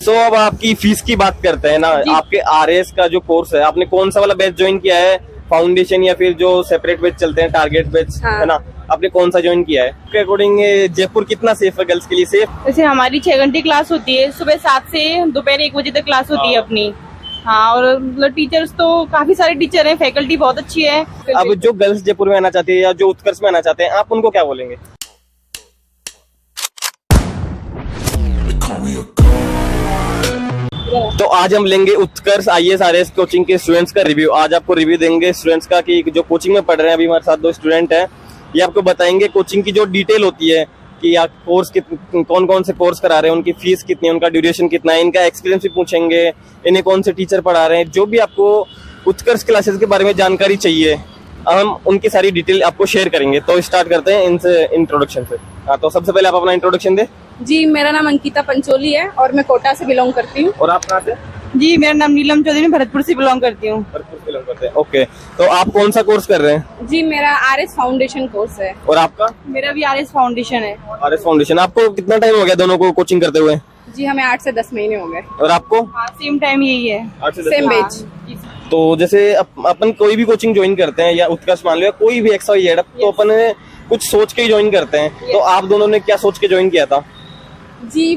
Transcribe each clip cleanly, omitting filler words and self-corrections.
अब आपकी फीस की बात करते हैं ना। आपके आरएस का जो कोर्स है, आपने कौन सा वाला बैच ज्वाइन किया है, फाउंडेशन या फिर जो सेपरेट बैच चलते हैं टारगेट बैच, है ना, आपने कौन सा ज्वाइन किया है? के अकॉर्डिंग जयपुर कितना सेफ है गर्ल्स के लिए? सेफ जैसे हमारी 6 घंटे क्लास होती है, सुबह 7 से दोपहर 1 बजे तक क्लास होती है अपनी। हाँ, और मतलब टीचर्स तो काफी सारे टीचर हैं, फैकल्टी बहुत अच्छी है। अब जो गर्ल्स जयपुर में आना चाहती है या जो उत्कर्ष में आना चाहते हैं, आप उनको क्या बोलेंगे? तो आज हम लेंगे उत्कर्ष IAS RAS कोचिंग के स्टूडेंट्स का रिव्यू। आज आपको रिव्यू देंगे स्टूडेंट्स का कि जो कोचिंग में पढ़ रहे हैं। अभी हमारे साथ 2 स्टूडेंट हैं, ये आपको बताएंगे कोचिंग की जो डिटेल होती है कि आप कोर्स कौन कौन से कोर्स करा रहे हैं, उनकी फीस कितनी है, उनका ड्यूरेशन कितना है, इनका एक्सपीरियंस भी पूछेंगे, इन्हें कौन से टीचर पढ़ा रहे हैं। जो भी आपको उत्कर्ष क्लासेस के बारे में जानकारी चाहिए, हम उनकी सारी डिटेल आपको शेयर करेंगे। तो स्टार्ट करते हैं इनसे इंट्रोडक्शन से। हाँ, तो सबसे पहले आप अपना इंट्रोडक्शन दे। जी, मेरा नाम अंकिता पंचोली है और मैं कोटा से बिलोंग करती हूँ। और आप कहाँ से? जी, मेरा नाम नीलम चौधरी, मैं भरतपुर से बिलोंग करती हूँ। भरतपुर से बिलोंग करते हैं, ओके। तो आप कौन सा कोर्स कर रहे हैं? जी, मेरा RS फाउंडेशन कोर्स है। और आपका? मेरा भी RS फाउंडेशन है। RS foundation. आपको कितना टाइम हो गया दोनों को कोचिंग करते हुए? जी, हमें 8 से 10 महीने हो गए। और आपको? हाँ, सेम टाइम यही है, 8 से 10 सेम महीने। बेच। तो जैसे अपन कोई भी कोचिंग ज्वाइन करते हैं या उत्कर्ष मान लो या कोई भी XYZ, तो अपन कुछ सोच के ही ज्वाइन करते हैं। तो आप दोनों ने क्या सोच के ज्वाइन किया था? जी,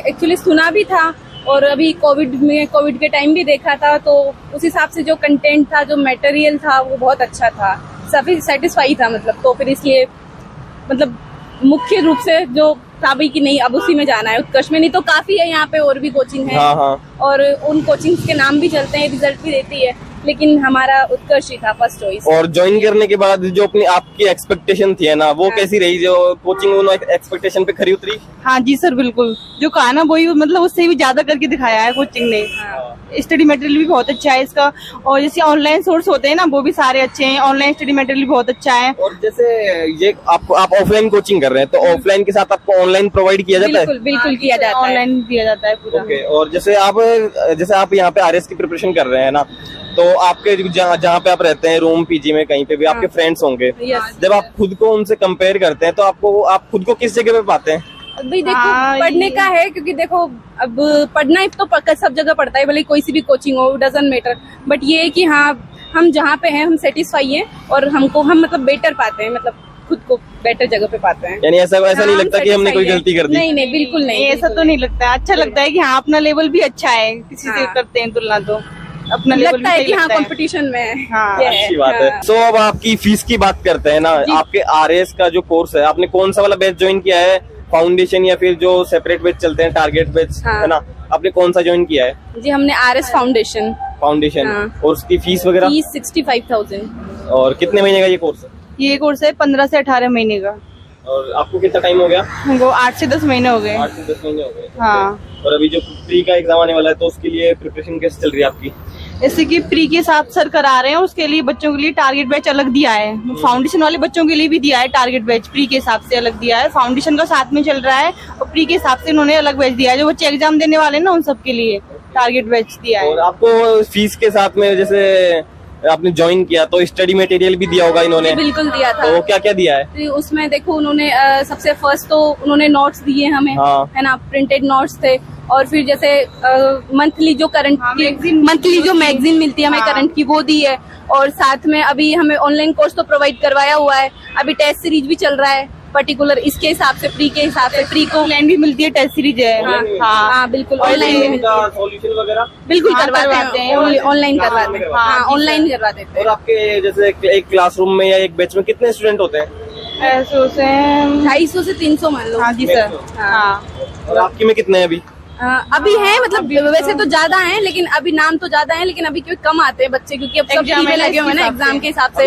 एक्चुअली सुना भी था और अभी कोविड के टाइम भी देखा था, तो उस हिसाब से जो कंटेंट था, जो मटेरियल था, वो बहुत अच्छा था, सभी सेटिस्फाई था मतलब। तो फिर इसलिए मतलब मुख्य रूप से जो था भी कि नहीं, अब उसी में जाना है उत्कर्ष में। नहीं तो काफी है यहाँ पे और भी कोचिंग है। हाँ। और उन कोचिंग्स के नाम भी चलते हैं, रिजल्ट भी देती है, लेकिन हमारा उत्कर्ष ही था फर्स्ट चॉइस। और ज्वाइन करने के बाद जो अपनी आपकी एक्सपेक्टेशन थी है ना, वो कैसी रही? जो कोचिंग उन्होंने एक्सपेक्टेशन पे खरी उतरी? हाँ जी सर, बिल्कुल जो कहा ना वही, मतलब उससे भी ज्यादा करके दिखाया है कोचिंग ने। स्टडी मटेरियल भी बहुत अच्छा है इसका, और जैसे ऑनलाइन सोर्स होते हैं ना, वो भी सारे अच्छे हैं। ऑनलाइन स्टडी मटेरियल भी बहुत अच्छा है। और जैसे ये आप ऑफलाइन कोचिंग कर रहे हैं, तो ऑफलाइन के साथ आपको ऑनलाइन प्रोवाइड किया जाता है? बिल्कुल किया जाता है, ऑनलाइन दिया जाता है पूरा। ओके। और जैसे आप यहाँ पे RS की प्रिपरेशन कर रहे हैं ना, तो आपके जहाँ पे आप रहते हैं, रूम PG में कहीं पे भी आपके फ्रेंड्स होंगे। जब आप खुद को उनसे कंपेयर करते हैं, तो आप खुद को किस जगह पे पाते हैं? अभी देखो, पढ़ने का है, क्योंकि देखो अब पढ़ना ही तो सब जगह पढ़ता है, भले कोई सी भी कोचिंग हो, डजंट मैटर। बट ये है कि हाँ, हम जहाँ पे हैं हम सेटिस्फाई हैं और हम मतलब बेटर पाते हैं, मतलब खुद को बेटर जगह पे पाते हैं। यानी ऐसा नहीं लगता कि हमने कोई गलती कर दी? नहीं, बिल्कुल नहीं, ऐसा तो नहीं लगता। अच्छा लगता है कि हाँ, अपना लेवल भी अच्छा है, किसी से करते हैं तुलना तो अपना लेवल लगता है कि हाँ, कंपटीशन में है। हाँ, अच्छी बात है। तो अब आपकी फीस की बात करते हैं ना। आपके RS का जो कोर्स है, आपने कौन सा वाला बैच ज्वाइन किया है, फाउंडेशन या फिर जो सेपरेट बैच चलते हैं टारगेट बैच, है ना, आपने कौन सा ज्वाइन किया है? जी, हमने RS फाउंडेशन। और उसकी फीस वगैरह? फीस 65,000। और कितने महीने का ये कोर्स है? ये कोर्स है 15 से 18 महीने का। और आपको कितना टाइम हो गया? हमको 8 से 10 महीने हो गए। 8 से 10 महीने हो गए। हाँ। और अभी जो प्री का एग्जाम आने वाला है, तो उसके लिए प्रिपरेशन कैसे चल रही है आपकी? जैसे कि प्री के साथ सर करा रहे हैं, उसके लिए बच्चों के लिए टारगेट बैच अलग दिया है। फाउंडेशन वाले बच्चों के लिए भी दिया है टारगेट बैच, प्री के हिसाब से अलग दिया है। फाउंडेशन का साथ में चल रहा है और प्री के हिसाब से उन्होंने अलग बैच दिया है। जो बच्चे एग्जाम देने वाले हैं ना, उन सबके लिए टारगेट बैच दिया है। और आपको फीस के साथ में जैसे आपने ज्वाइन किया, तो स्टडी मटेरियल भी दिया होगा इन्होंने? बिल्कुल दिया था। तो क्या क्या दिया है? तो उसमें देखो, उन्होंने सबसे फर्स्ट तो उन्होंने नोट्स दिए हमें, है ना, प्रिंटेड नोट्स थे। और फिर जैसे मंथली जो मंथली जो मैगजीन मिलती है हमें करंट की, वो दी है। और साथ में अभी हमें ऑनलाइन कोर्स तो प्रोवाइड करवाया हुआ है। अभी टेस्ट सीरीज भी चल रहा है पर्टिकुलर, इसके हिसाब से प्री के हिसाब से प्री को ऑनलाइन भी मिलती है, टेस्ट सीरीज है। हाँ, बिल्कुल ऑनलाइन भी सॉल्यूशन वगैरह बिल्कुल करवाते हैं, ऑनलाइन करवाते हैं। हाँ, ऑनलाइन करवा देते हैं। और आपके जैसे एक क्लासरूम में या एक बैच में कितने स्टूडेंट होते हैं? 250 से 300 मान लो। हाँ जी सर। हाँ। और आपकी में कितने हैं अभी? अभी है, मतलब वैसे तो ज्यादा हैं, लेकिन अभी नाम तो ज्यादा है, लेकिन अभी क्योंकि कम आते हैं बच्चे, क्योंकि अब सब फ्री में लगे हुए हैं ना एग्जाम के हिसाब से।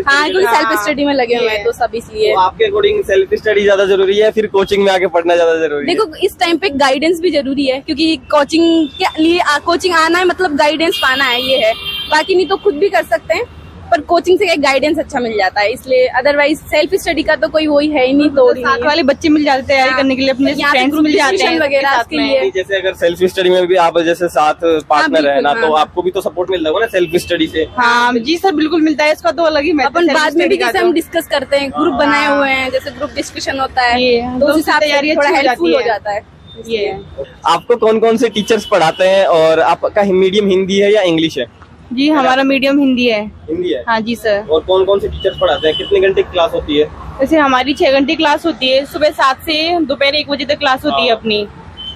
हाँ, क्योंकि सेल्फ स्टडी में लगे हुए हैं, तो सब इसलिए। आपके अकॉर्डिंग सेल्फ स्टडी ज्यादा जरूरी है, फिर कोचिंग में आके पढ़ना ज्यादा जरूरी है? देखो, इस टाइम पे गाइडेंस भी जरूरी है, क्योंकि कोचिंग के लिए कोचिंग आना है मतलब गाइडेंस पाना है, ये है। बाकी नहीं तो खुद भी कर सकते हैं, पर कोचिंग से एक गाइडेंस अच्छा मिल जाता है, इसलिए। अदरवाइज सेल्फ स्टडी का तो कोई वही है ही नहीं। तो साथ वाले बच्चे मिल जाते हैं तैयारी करने के लिए, अपने फ्रेंड्स मिल जाते हैं वगैरह के लिए। जैसे अगर सेल्फ स्टडी में भी आप जैसे साथ पार्टनर है ना, तो आपको भी तो सपोर्ट मिलता होगा ना सेल्फ स्टडी से? हाँ जी सर, बिल्कुल मिलता है। इसका तो अलग ही अपन बाद में भी जैसे हम डिस्कस करते हैं, ग्रुप बनाए हुए हैं, जैसे ग्रुप डिस्कशन होता है, तो उस हिसाब से थोड़ा हेल्पफुल हो जाता है। ये है। आपको कौन कौन से टीचर्स पढ़ाते हैं और आपका मीडियम हिंदी है या इंग्लिश है? जी हमारा मीडियम हिंदी है। हिंदी है। हाँ जी सर। और कौन कौन से टीचर्स पढ़ाते हैं? कितने घंटे की क्लास होती है? जैसे हमारी 6 घंटे क्लास होती है, सुबह 7 से दोपहर 1 बजे तक क्लास होती है अपनी।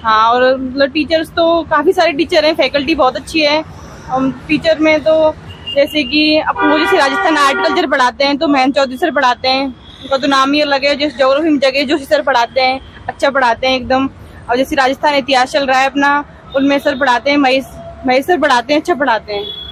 हाँ, और मतलब टीचर्स तो काफी सारे टीचर हैं, फैकल्टी बहुत अच्छी है। टीचर में तो जैसे कि अपने जैसे राजस्थान आर्ट कल्चर पढ़ाते हैं तो महेंद्र चौधरी सर पढ़ाते हैं, उनका तो नाम ही अलग है। जैसे ज्योग्राफी में जगह जोशी सर पढ़ाते हैं, अच्छा पढ़ाते हैं एकदम। और जैसे राजस्थान इतिहास चल रहा है अपना, उनमें सर पढ़ाते हैं, महेश सर पढ़ाते हैं, अच्छा पढ़ाते हैं।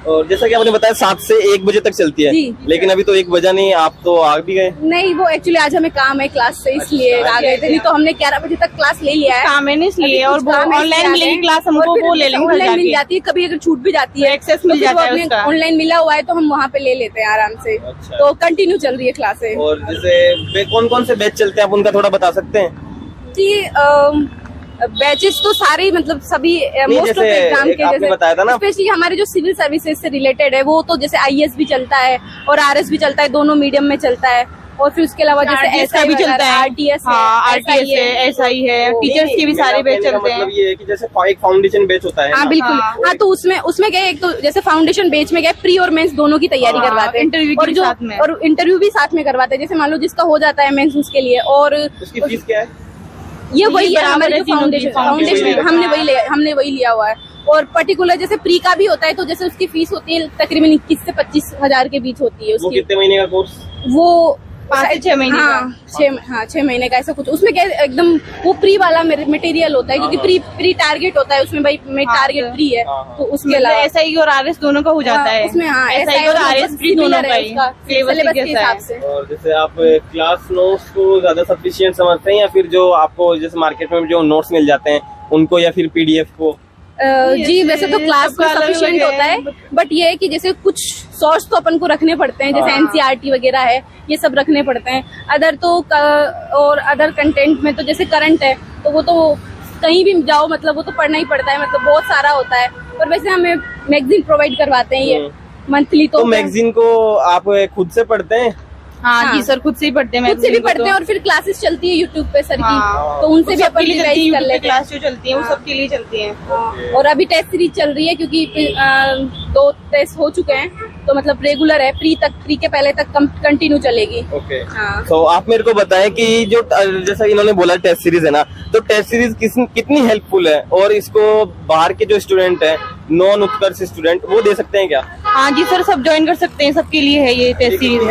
और जैसा कि आपने बताया 7 से 1 बजे तक चलती है, लेकिन अभी तो 1 बजा नहीं, आप तो आ भी गए। नहीं, वो एक्चुअली आज हमें काम है क्लास से, इसलिए आ गए थे। नहीं तो हमने 11 बजे तक क्लास ले लिया है। काम है इसलिए, और ऑनलाइन मिलेगी क्लास हमको, वो ले लेंगे। ऑनलाइन मिल जाती है, कभी अगर छूट भी जाती है, एक्सेस मिल जाता है उसका। ऑनलाइन मिला हुआ है तो हम वहाँ पे ले लेते हैं आराम से। तो कंटिन्यू चल रही है क्लासेस। और जैसे कौन कौन से बैच चलते हैं, आप उनका थोड़ा बता सकते हैं? जी बैचेस तो सारे मतलब सभी मोस्ट ऑफ एग्जाम के, जैसे बताया था ना, स्पेशली हमारे जो सिविल सर्विसेज से रिलेटेड है वो तो जैसे आईएएस भी चलता है और आरएस भी चलता है, दोनों मीडियम में चलता है। और फिर उसके अलावा जैसे ऐसा भी चलता है, आरटीएस है, एसआई है, टीचर्स के भी सारे बैच चलते हैं। मतलब ये है कि जैसे एक फाउंडेशन बैच होता है। हाँ बिल्कुल। हाँ तो उसमें क्या है, एक तो जैसे फाउंडेशन बैच में क्या है, प्री और मेंस दोनों की तैयारी करवाते हैं, इंटरव्यू और इंटरव्यू भी साथ में करवाते हैं। जैसे मान लो जिसका हो जाता है मेंस, उसके लिए। और उसकी फीस क्या है? ये वही है हमारे फाउंडेशन, हमने वही लिया हुआ है। और पर्टिकुलर जैसे प्री का भी होता है तो जैसे उसकी फीस होती है तकरीबन 21 से 25 हजार के बीच होती है उसकी। वो कितने महीने का कोर्स? वो 5 से 6 महीने। हाँ 6 महीने का ऐसा कुछ। उसमें क्या एकदम वो प्री वाला मटेरियल होता है, क्योंकि प्री टारगेट होता है उसमें, भाई टारगेट प्री है तो उसके अलावा एसआई और आरएस दोनों का हो जाता है उसमें। हाँ एसआई और आरएस प्री दोनों का ही सिलेबस के हिसाब से। और जैसे आप क्लास नोट्स को ज्यादा सफिशिएंट समझते हैं या फिर जो आपको जैसे मार्केट में जो नोट्स मिल जाते हैं उनको, या फिर पीडीएफ को? जी वैसे तो क्लास में सफिशिएंट होता है, बट ये है कि जैसे कुछ सोर्स तो अपन को रखने पड़ते हैं, जैसे एनसीईआरटी वगैरह है, ये सब रखने पड़ते हैं। अदर तो और अदर कंटेंट में तो जैसे करंट है तो वो तो कहीं भी जाओ मतलब वो तो पढ़ना ही पड़ता है, मतलब बहुत सारा होता है। और वैसे हमें मैगजीन प्रोवाइड करवाते हैं ये मंथली। तो मैगजीन को आप खुद से पढ़ते हैं? हाँ जी सर, खुद से ही पढ़ते हैं, खुद से भी पढ़ते हैं। और फिर क्लासेस चलती है यूट्यूब पे सर की, तो उनसे भी अपन रिवाइज कर लेते हैं। क्लास जो चलती है वो सबके लिए चलती है। और अभी टेस्ट सीरीज चल रही है, क्योंकि 2 टेस्ट हो चुके हैं तो मतलब रेगुलर है। प्री के पहले तक कंटिन्यू चलेगी। ओके। तो आप मेरे को बताएं कि जो जैसा इन्होंने बोला टेस्ट सीरीज है ना, तो टेस्ट सीरीज कितनी हेल्पफुल है, और इसको बाहर के जो स्टूडेंट है, नॉन उत्कर्ष स्टूडेंट, वो दे सकते हैं क्या? हाँ जी सर, सब ज्वाइन कर सकते हैं, सबके लिए है ये टेस्ट सीरीज।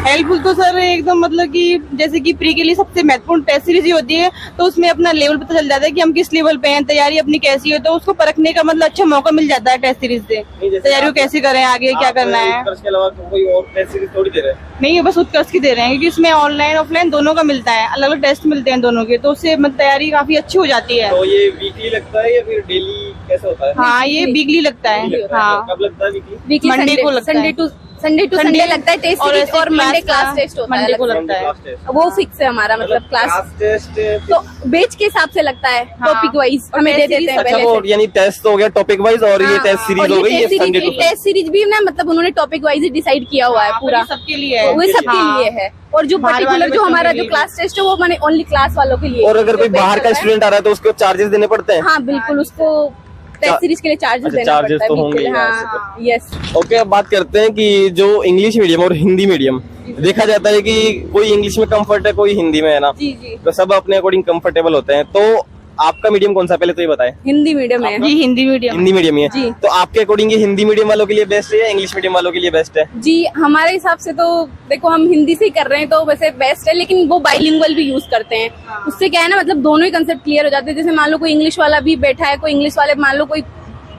हेल्पफुल तो सर एकदम मतलब कि जैसे कि प्री के लिए सबसे महत्वपूर्ण टेस्ट सीरीज ही होती है, तो उसमें अपना लेवल पता चल जाता है कि हम किस लेवल पे हैं, तैयारी अपनी कैसी है, तो उसको परखने का मतलब अच्छा मौका मिल जाता है टेस्ट सीरीज से। तैयारी को कैसे करें, आगे क्या करना है। उत्कर्ष के अलावा कोई और टेस्ट सीरीज थोड़ी दे रहे हैं? नहीं, बस उत्कर्ष की दे रहे हैं, क्योंकि इसमें ऑनलाइन ऑफलाइन दोनों का मिलता है, अलग अलग टेस्ट मिलते हैं दोनों के, तो उससे तैयारी काफी अच्छी हो जाती है। तो ये वीकली लगता है या फिर डेली कैसे होता है? हाँ ये वीकली लगता है। हाँ कब लगता है? वीकली मंडे को लगता है, संडे टू संडे लगता है टेस्ट सीरीज, और मंडे क्लास टेस्ट होता है, मंडे को लगता है। वो फिक्स है हमारा, मतलब क्लास टेस्ट तो बैच के हिसाब से लगता है, टॉपिक वाइज हमें दे देते हैं पहले से। यानी टेस्ट हो गया टॉपिक वाइज, और ये टेस्ट सीरीज हो गई, ये संडे टू टेस्ट सीरीज भी ना, मतलब उन्होंने टॉपिक वाइज ही डिसाइड किया हुआ है पूरा, सबके लिए है, वो सबके लिए है। और जो पर्टिकुलर जो हमारा जो क्लास टेस्ट है वो मैंने ओनली क्लास वालों के लिए। और अगर कोई बाहर का स्टूडेंट आ रहा है तो उसको चार्जेस देने पड़ते हैं? हाँ बिल्कुल, उसको टेस्ट सीरीज के लिए चार्जेस देना पड़ता है। तो होंगे। हाँ यस। ओके, अब बात करते हैं कि जो इंग्लिश मीडियम और हिंदी मीडियम, देखा जाता है कि कोई इंग्लिश में कंफर्ट है, कोई हिंदी में है ना, तो सब अपने अकॉर्डिंग कंफर्टेबल होते हैं। तो आपका मीडियम कौन सा, पहले तो ये बताएं। हिंदी मीडियम है जी, हिंदी मीडियम ही है। तो आपके अकॉर्डिंग ये हिंदी मीडियम वालों के लिए बेस्ट है या इंग्लिश मीडियम वालों के लिए बेस्ट है? जी हमारे हिसाब से तो देखो हम हिंदी से ही कर रहे हैं तो वैसे बेस्ट है, लेकिन वो बाइलिंगुअल भी यूज करते हैं। उससे क्या है ना, मतलब दोनों ही कंसेप्ट क्लियर हो जाते हैं। जैसे मान लो कोई इंग्लिश वाला भी बैठा है, कोई इंग्लिश वाले मान लो कोई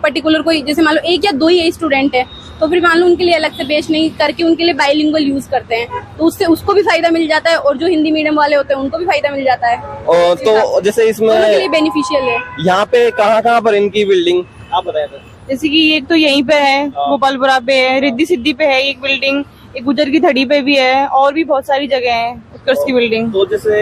पर्टिकुलर कोई, जैसे मान लो 1 या 2 ही स्टूडेंट है, तो फिर मान लो उनके लिए अलग से बैच नहीं करके उनके लिए बाइलिंगुअल यूज करते हैं, तो उससे उसको भी फायदा मिल जाता है, और जो हिंदी मीडियम वाले होते हैं उनको भी फायदा मिल जाता है। और तो जैसे इसमें उनके लिए बेनिफिशियल है। यहाँ पे कहाँ पर इनकी बिल्डिंग आप बताएं? जैसे कि एक तो यहीं पे है, गोपालपुरा पे है, रिद्धि सिद्धि पे है एक बिल्डिंग, एक गुजर की धड़ी पे भी है, और भी बहुत सारी जगह है। उत्कर्ष की बिल्डिंग। तो जैसे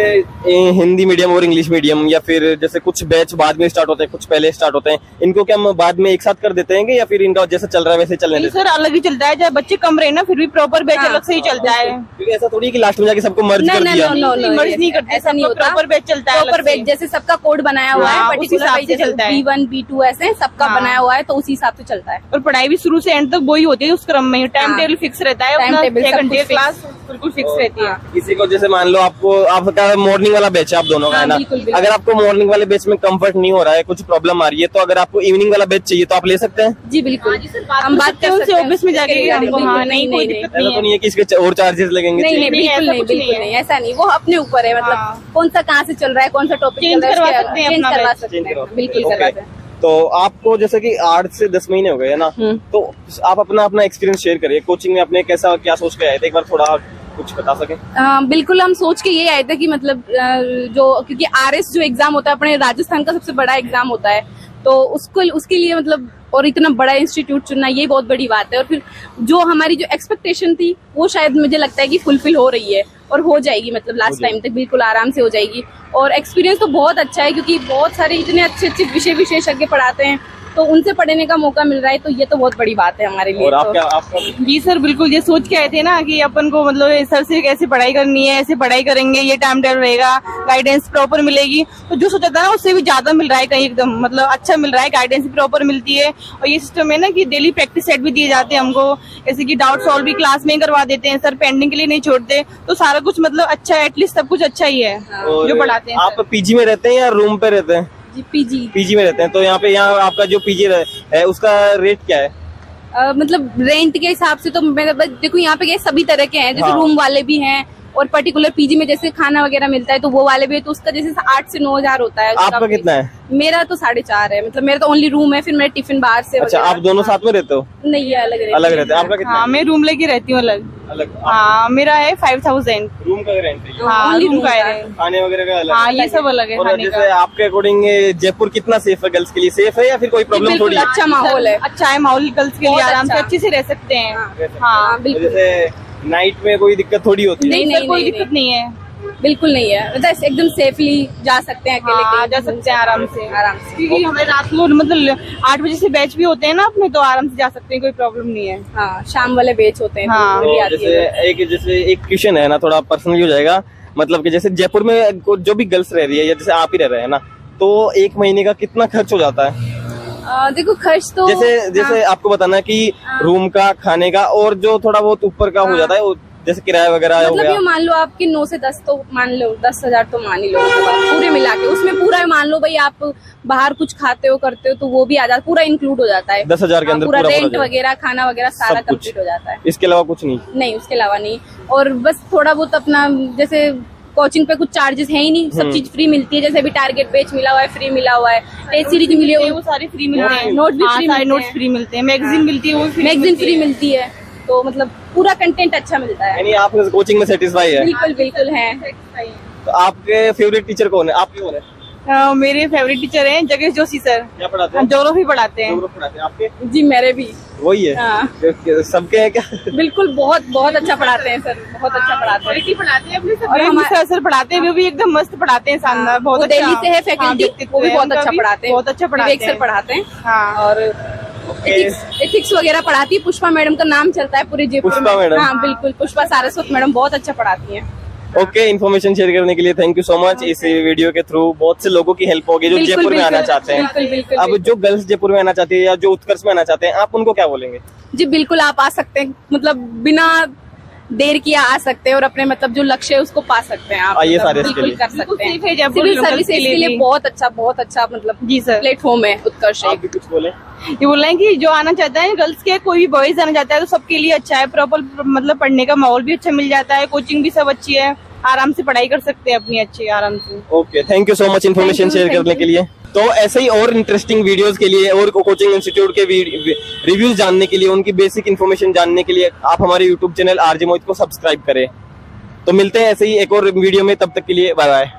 हिंदी मीडियम और इंग्लिश मीडियम या फिर जैसे कुछ बैच बाद में स्टार्ट होते हैं, कुछ पहले स्टार्ट होते हैं, इनको क्या हम बाद में एक साथ कर देते हैं या फिर इनका जैसे चल रहा है वैसे चलने देते हैं? सर अलग ही चलता है, चाहे बच्चे कम रहे ना फिर भी प्रॉपर बैच अलग से ही चलता है। क्योंकि ऐसा थोड़ी कि लास्ट में जाके सबको मर्ज कर दिया। मर्ज नहीं करते, ऐसा नहीं होता, प्रॉपर बैच चलता है। प्रॉपर बैच जैसे सबका कोड बनाया हुआ है पर्टिकुलर चलता है, B1 B2 ऐसे सबका बनाया हुआ है, तो उसी हिसाब से चलता है। और पढ़ाई भी शुरू से एंड तक वही होती है उस क्रम में, टाइम टेबल फिक्स रहता है, टाइम टेबल 6 घंटे क्लास बिल्कुल फिक्स रहती है। किसी को जैसे मान लो आपका मॉर्निंग वाला बैच है आप दोनों का, है ना? अगर आपको मॉर्निंग वाले बैच में कंफर्ट नहीं हो रहा है, कुछ प्रॉब्लम आ रही है, तो अगर आपको इवनिंग वाला बैच चाहिए तो आप ले सकते हैं? जी बिल्कुल, हम बात कर सकते हैं ऑफिस में जाके। नहीं कोई दिक्कत नहीं है कि इसके और चार्जेस लगेंगे? नहीं, बिल्कुल नहीं, ऐसा नहीं, वो अपने ऊपर है, मतलब कौन सा कहाँ से चल रहा है, कौन सा टॉपिक चल रहा है, चेंज करवा सकते हैं, बिल्कुल कर सकते हैं। तो आपको जैसे कि 8 से 10 महीने हो गए है ना, तो आप अपना एक्सपीरियंस शेयर करिए। कोचिंग में आपने क्या सोच के आए थे, एक बार थोड़ा कुछ बता सके? बिल्कुल, हम सोच के ये आए थे कि मतलब जो क्योंकि RS जो एग्जाम होता है अपने राजस्थान का सबसे बड़ा एग्जाम होता है, तो उसके लिए मतलब और इतना बड़ा इंस्टीट्यूट चुनना ये बहुत बड़ी बात है। और फिर जो हमारी जो एक्सपेक्टेशन थी वो शायद मुझे लगता है कि फुलफिल हो रही है और हो जाएगी, मतलब लास्ट टाइम तक बिल्कुल आराम से हो जाएगी। और एक्सपीरियंस तो बहुत अच्छा है क्योंकि बहुत सारे इतने अच्छे अच्छे विशेषज्ञ पढ़ाते हैं, तो उनसे पढ़ने का मौका मिल रहा है, तो ये तो बहुत बड़ी बात है हमारे लिए। और आपका जी सर बिल्कुल, ये सोच के आए थे ना कि अपन को मतलब सर से कैसे पढ़ाई करनी है, ऐसे पढ़ाई करेंगे, ये टाइम टेबल रहेगा, गाइडेंस प्रॉपर मिलेगी, तो जो सोचा था ना उससे भी ज्यादा मिल रहा है, कहीं एकदम मतलब अच्छा मिल रहा है, गाइडेंस भी प्रॉपर मिलती है। और ये सिस्टम है ना कि डेली प्रैक्टिस सेट भी दिए जाते हैं हमको, जैसे कि डाउट सॉल्व भी क्लास में ही करवा देते हैं सर, पेंडिंग के लिए नहीं छोड़ते, तो सारा कुछ मतलब अच्छा है, एटलीस्ट सब कुछ अच्छा ही है जो पढ़ाते हैं। आप पीजी में रहते हैं या रूम पे रहते हैं? जी पीजी में रहते हैं। तो यहाँ आपका जो पीजी है उसका रेट क्या है? मतलब रेंट के हिसाब से तो देखो यहाँ पे सभी तरह के हैं, जैसे रूम वाले भी हैं और पर्टिकुलर पीजी में जैसे खाना वगैरह मिलता है तो वो वाले भी है, तो उसका जैसे 8 से 9 हजार होता है। आपका कितना है? मेरा तो 4.5 है, मतलब मेरा तो ओनली रूम है, फिर मेरा टिफिन बाहर से। अच्छा, आप दोनों साथ में रहते हो? नहीं, अलग रहते हैं। आपका कितना? हाँ, मैं रूम लेके रहती हूँ अलग। हाँ, मेरा है 5000 रूम का रेंट है। हाँ, रूम का है, खाने वगैरह का अलग? हाँ, ये सब अलग है। और जैसे आपके अकॉर्डिंग जयपुर कितना सेफ है, गर्ल्स के लिए सेफ है या फिर कोई प्रॉब्लम थोड़ी? अच्छा माहौल है, अच्छा है माहौल, गर्ल्स के लिए आराम से अच्छे से रह सकते हैं। हाँ बिल्कुल, जैसे नाइट में कोई दिक्कत थोड़ी होती है? नहीं, कोई दिक्कत नहीं है, बिल्कुल नहीं है, मतलब एकदम सेफली जा सकते हैं, अकेले जा सकते हैं आराम से। क्योंकि हमें रात को मतलब 8 बजे से बैच भी होते हैं ना अपने, तो आराम से जा सकते हैं, कोई प्रॉब्लम नहीं है। हाँ, शाम वाले बैच होते हैं। हाँ, तो जैसे एक क्वेश्चन है ना, थोड़ा पर्सनली हो जाएगा, मतलब कि जैसे जयपुर में जो भी गर्ल्स रह रही है या जैसे आप ही रह रहे हैं ना, तो 1 महीने का कितना खर्च हो जाता है? देखो खर्च तो जैसे आपको बताना कि रूम का, खाने का और जो थोड़ा बहुत ऊपर का हो जाता है, जैसे किराया वगैरह हो गया। मतलब ये मान लो आपके 9 से 10 तो मान लो 10,000 तो मान ही लो पूरे मिला के, उसमें पूरा मान लो भाई आप बाहर कुछ खाते हो करते हो तो वो भी आ जाता, पूरा इंक्लूड हो जाता है 10,000 के अंदर। पूरा रेंट वगैरह खाना वगैरह सारा कंप्लीट हो जाता है, इसके अलावा कुछ नहीं? उसके अलावा नहीं। और बस थोड़ा बहुत अपना जैसे कोचिंग पे कुछ चार्जेस है ही नहीं, सब चीज फ्री मिलती है, जैसे अभी टारगेट बैच मिला हुआ है, फ्री मिला हुआ है, टेस्ट सीरीज मिली है वो सारी फ्री मिलते हैं, नोट भी फ्री, नोट्स फ्री मिलते हैं, मैगजीन मिलती है, वो मैगजीन फ्री मिलती है, तो मतलब पूरा कंटेंट अच्छा मिलता है। यानी आप कोचिंग में सेटिस्फाई है? बिल्कुल है। तो आपके फेवरेट टीचर कौन है? आपके कौन है? मेरे फेवरेट टीचर हैं जगेश जोशी सर। क्या पढ़ाते हैं? ज्योग्राफी पढ़ाते हैं। आपके? जी मेरे भी वही है। सबके है क्या? बिल्कुल, बहुत अच्छा पढ़ाते हैं सर, बहुत अच्छा पढ़ाते हैं। और हम सर पढ़ाते हैं, वो भी एकदम मस्त पढ़ाते हैं, शानदार, बहुत अच्छा। दिल्ली से है फैकल्टी, वो भी बहुत अच्छा पढ़ाते हैं, बहुत अच्छा पढ़ाते हैं, पढ़ाते हैं। हाँ, और एथिक्स वगैरह पढ़ाती है, पुष्पा मैडम का नाम चलता है पूरे जयपुर में। हाँ बिल्कुल, पुष्पा सारस्वत मैडम बहुत अच्छा पढ़ाती है। ओके, इन्फॉर्मेशन शेयर करने के लिए थैंक यू सो मच। इस वीडियो के थ्रू बहुत से लोगों की हेल्प होगी जो जयपुर में आना चाहते हैं। अब जो गर्ल्स जयपुर में आना चाहती है या जो उत्कर्ष में आना चाहते हैं, आप उनको क्या बोलेंगे? जी बिल्कुल, आप आ सकते हैं, मतलब बिना देर किया आ सकते हैं और अपने मतलब जो लक्ष्य है उसको पा सकते हैं। आप आइए सारे इसके लिए कर सकते हैं, सिविल सर्विसेज के लिए बहुत अच्छा मतलब जी सर प्लेटफॉर्म है उत्कर्ष। आप भी कुछ बोले? ये बोल रहे हैं कि जो आना चाहता है गर्ल्स के, कोई भी बॉयज आना चाहता है तो सबके लिए अच्छा है, प्रॉपर मतलब पढ़ने का माहौल भी अच्छा मिल जाता है, कोचिंग भी सब अच्छी है, आराम से पढ़ाई कर सकते हैं अपनी अच्छी आराम से। Okay, thank you so much information share करने के लिए। तो ऐसे ही और इंटरेस्टिंग वीडियोस के लिए और कोचिंग इंस्टीट्यूट के रिव्यूज जानने के लिए, उनकी बेसिक इन्फॉर्मेशन जानने के लिए आप हमारे यूट्यूब चैनल आरजे मोहित को सब्सक्राइब करें। तो मिलते हैं ऐसे ही एक और वीडियो में, तब तक के लिए बाय बाय।